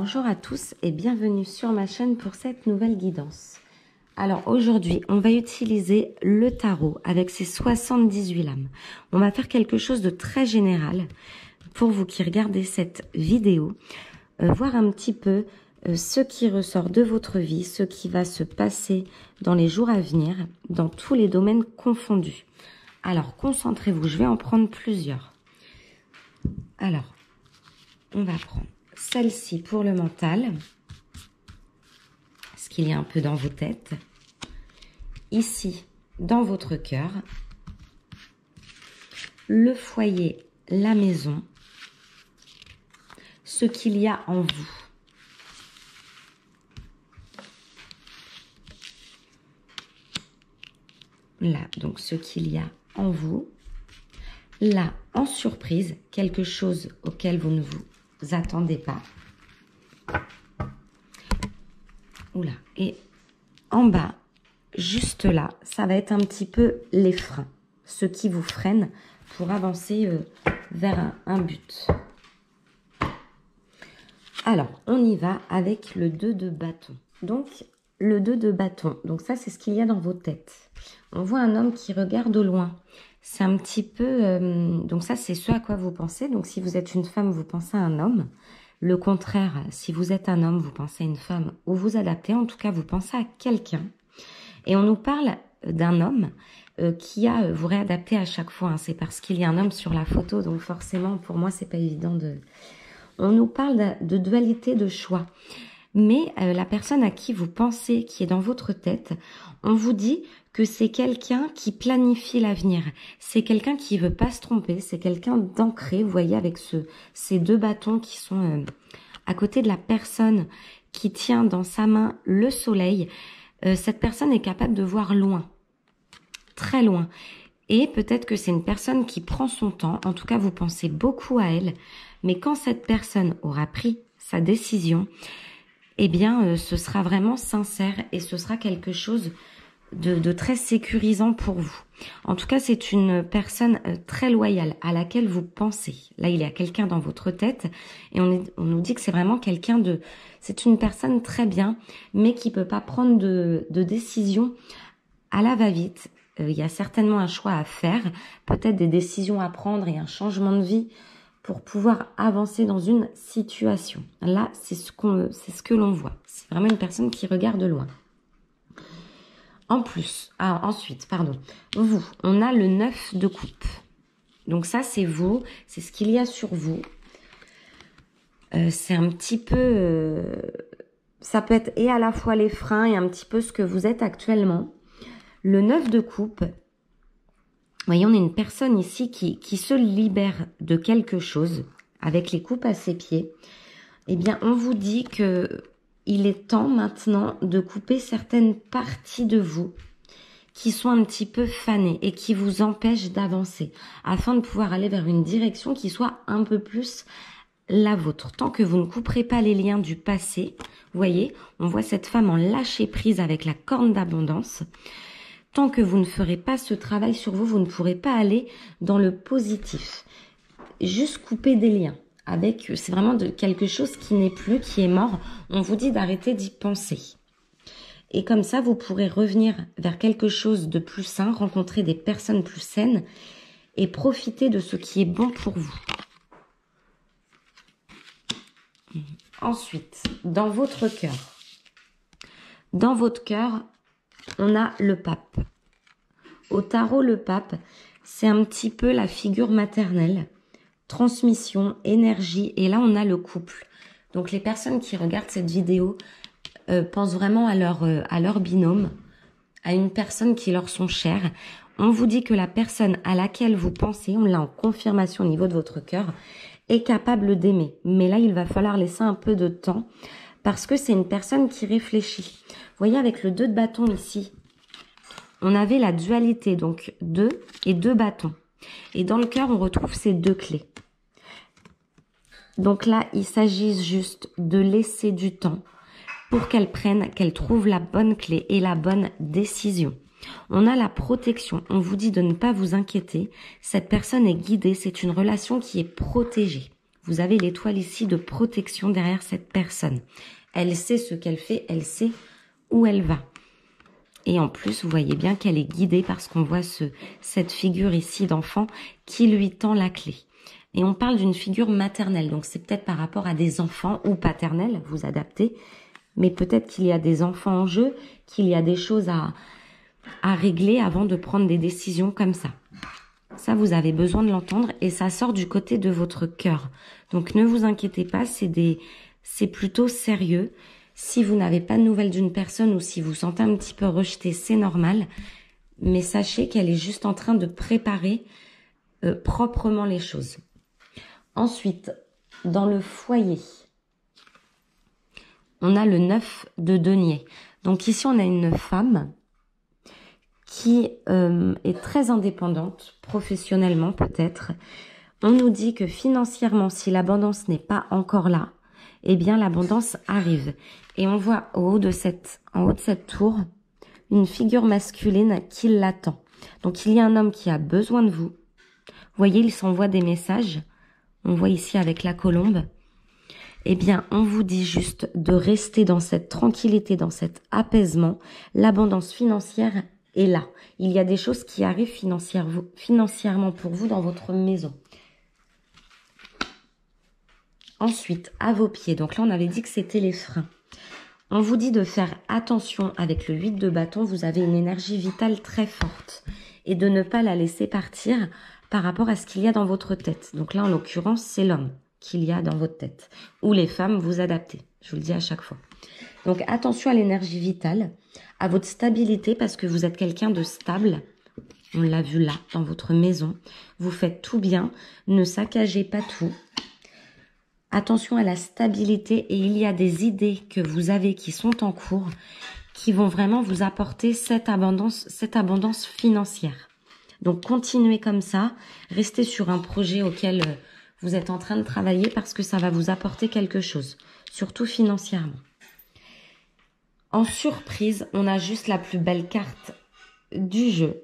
Bonjour à tous et bienvenue sur ma chaîne pour cette nouvelle guidance. Alors aujourd'hui, on va utiliser le tarot avec ses 78 lames. On va faire quelque chose de très général pour vous qui regardez cette vidéo, voir un petit peu ce qui ressort de votre vie, ce qui va se passer dans les jours à venir, dans tous les domaines confondus. Alors concentrez-vous, je vais en prendre plusieurs. Alors, on va prendre celle-ci pour le mental, ce qu'il y a un peu dans vos têtes. Ici, dans votre cœur. Le foyer, la maison. Ce qu'il y a en vous. Là, donc ce qu'il y a en vous. Là, en surprise, quelque chose auquel vous ne vous attendez pas. Oula. Et en bas, juste là, ça va être un petit peu les freins. Ce qui vous freine pour avancer vers un but. Alors, on y va avec le 2 de bâton. Donc, le 2 de bâton. Donc ça, c'est ce qu'il y a dans vos têtes. On voit un homme qui regarde au loin. C'est un petit peu... donc ça, c'est ce à quoi vous pensez. Donc si vous êtes une femme, vous pensez à un homme. Le contraire, si vous êtes un homme, vous pensez à une femme ou vous adaptez. En tout cas, vous pensez à quelqu'un. Et on nous parle d'un homme qui a... vous réadaptez à chaque fois. Hein. C'est parce qu'il y a un homme sur la photo. Donc forcément, pour moi, c'est pas évident de... On nous parle de dualité de choix. Mais la personne à qui vous pensez, qui est dans votre tête, on vous dit que c'est quelqu'un qui planifie l'avenir. C'est quelqu'un qui veut pas se tromper. C'est quelqu'un d'ancré, vous voyez, avec ces deux bâtons qui sont à côté de la personne qui tient dans sa main le soleil. Cette personne est capable de voir loin, très loin. Et peut-être que c'est une personne qui prend son temps. En tout cas, vous pensez beaucoup à elle. Mais quand cette personne aura pris sa décision, eh bien, ce sera vraiment sincère et ce sera quelque chose de très sécurisant pour vous. En tout cas, c'est une personne très loyale à laquelle vous pensez. Là, il y a quelqu'un dans votre tête et on nous dit que c'est vraiment quelqu'un de... C'est une personne très bien, mais qui peut pas prendre de décision à la va-vite. Il y a certainement un choix à faire, peut-être des décisions à prendre et un changement de vie pour pouvoir avancer dans une situation. Là, c'est ce que l'on voit. C'est vraiment une personne qui regarde loin. Ensuite, vous, on a le 9 de coupe. Donc ça, c'est vous, c'est ce qu'il y a sur vous. C'est un petit peu... ça peut être et à la fois les freins et un petit peu ce que vous êtes actuellement. Le 9 de coupe... Vous voyez, on est une personne ici qui se libère de quelque chose avec les coupes à ses pieds. Eh bien, on vous dit que il est temps maintenant de couper certaines parties de vous qui sont un petit peu fanées et qui vous empêchent d'avancer afin de pouvoir aller vers une direction qui soit un peu plus la vôtre. Tant que vous ne couperez pas les liens du passé, vous voyez, on voit cette femme en lâcher prise avec la corne d'abondance. Tant que vous ne ferez pas ce travail sur vous, vous ne pourrez pas aller dans le positif. Juste couper des liens avec, c'est vraiment quelque chose qui n'est plus, qui est mort. On vous dit d'arrêter d'y penser. Et comme ça, vous pourrez revenir vers quelque chose de plus sain, rencontrer des personnes plus saines et profiter de ce qui est bon pour vous. Ensuite, dans votre cœur. Dans votre cœur, on a le pape. Au tarot, le pape, c'est un petit peu la figure maternelle. Transmission, énergie. Et là, on a le couple. Donc, les personnes qui regardent cette vidéo pensent vraiment à leur binôme, à une personne qui leur sont chères. On vous dit que la personne à laquelle vous pensez, on l'a en confirmation au niveau de votre cœur, est capable d'aimer. Mais là, il va falloir laisser un peu de temps parce que c'est une personne qui réfléchit. Vous voyez, avec le 2 de bâton ici, on avait la dualité, donc 2 et 2 bâtons. Et dans le cœur, on retrouve ces 2 clés. Donc là, il s'agit juste de laisser du temps pour qu'elle trouve la bonne clé et la bonne décision. On a la protection. On vous dit de ne pas vous inquiéter. Cette personne est guidée. C'est une relation qui est protégée. Vous avez l'étoile ici de protection derrière cette personne. Elle sait ce qu'elle fait, elle sait où elle va. Et en plus, vous voyez bien qu'elle est guidée parce qu'on voit cette figure ici d'enfant qui lui tend la clé. Et on parle d'une figure maternelle, donc c'est peut-être par rapport à des enfants ou paternelle, vous adaptez. Mais peut-être qu'il y a des enfants en jeu, qu'il y a des choses à régler avant de prendre des décisions comme ça. Ça, vous avez besoin de l'entendre et ça sort du côté de votre cœur. Donc ne vous inquiétez pas, c'est plutôt sérieux. Si vous n'avez pas de nouvelles d'une personne ou si vous sentez un petit peu rejeté, c'est normal. Mais sachez qu'elle est juste en train de préparer proprement les choses. Ensuite, dans le foyer, on a le 9 de denier. Donc ici, on a une femme qui est très indépendante, professionnellement peut-être. On nous dit que financièrement, si l'abondance n'est pas encore là, eh bien l'abondance arrive. Et on voit en haut de cette tour, une figure masculine qui l'attend. Donc il y a un homme qui a besoin de vous. Vous voyez, il s'envoie des messages. On voit ici avec la colombe. Eh bien, on vous dit juste de rester dans cette tranquillité, dans cet apaisement. L'abondance financière est là. Il y a des choses qui arrivent financièrement pour vous dans votre maison. Ensuite, à vos pieds. Donc là, on avait dit que c'était les freins. On vous dit de faire attention avec le 8 de bâton. Vous avez une énergie vitale très forte. Et de ne pas la laisser partir par rapport à ce qu'il y a dans votre tête. Donc là, en l'occurrence, c'est l'homme qu'il y a dans votre tête. Ou les femmes, vous adaptez. Je vous le dis à chaque fois. Donc attention à l'énergie vitale, à votre stabilité parce que vous êtes quelqu'un de stable. On l'a vu là, dans votre maison. Vous faites tout bien. Ne saccagez pas tout. Attention à la stabilité et il y a des idées que vous avez qui sont en cours qui vont vraiment vous apporter cette abondance financière. Donc continuez comme ça. Restez sur un projet auquel vous êtes en train de travailler parce que ça va vous apporter quelque chose, surtout financièrement. En surprise, on a juste la plus belle carte du jeu.